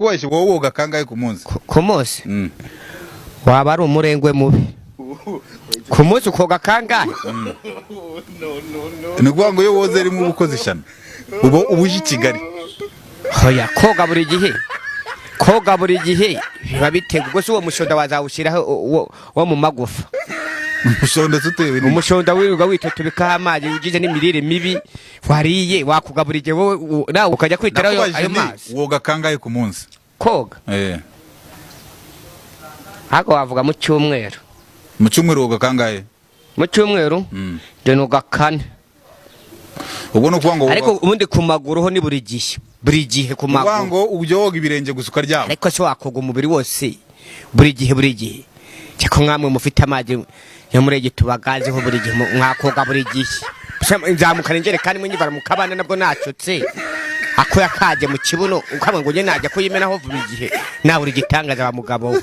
Wese wowe woga kangahe ku munsi? Ku munsi waba ari umurengwe mubi. Ku munsi ukoga kangahe? Nikuvuga ngo yo woze ari mu bukozi shana ubo ubuje Kigali. Hoya koga buri gihe. Koga buri gihe biba bitego gose uwo mushonda wazawushiraho wo mu magufa. Umushonda tutewe ni umushonda wiruga witotubika amazi ugize n'imirire mibi wariye wakugaburije wowe nawe ukajya kwiterayo ayo mazi. Woga kangahe ku munsi? Koga hako wavuga mu cyumweru. Mu cyumweru woga kangahe? Mu cyumweru je noga kane. Ubwo no kuvuga ngo ariko ubundi ku maguru ho ni buri gihe ku maguru. Kuvuga ngo ubyo woga ibirenge gusuka ryabo. Ariko so wakoga umubiri wose buri gihe. Cyako nkamwe mufite amazi yo murege tubagazeho buri gihe mwakoga buri gihe. Nzamukana ingere kandi munyivara mu kabana nabwo nacutse. Ako yakaje mu kibuno ukamwe ngo nje najya kuyimenaho vuba igihe nawe uri gitangaza ba mugabo.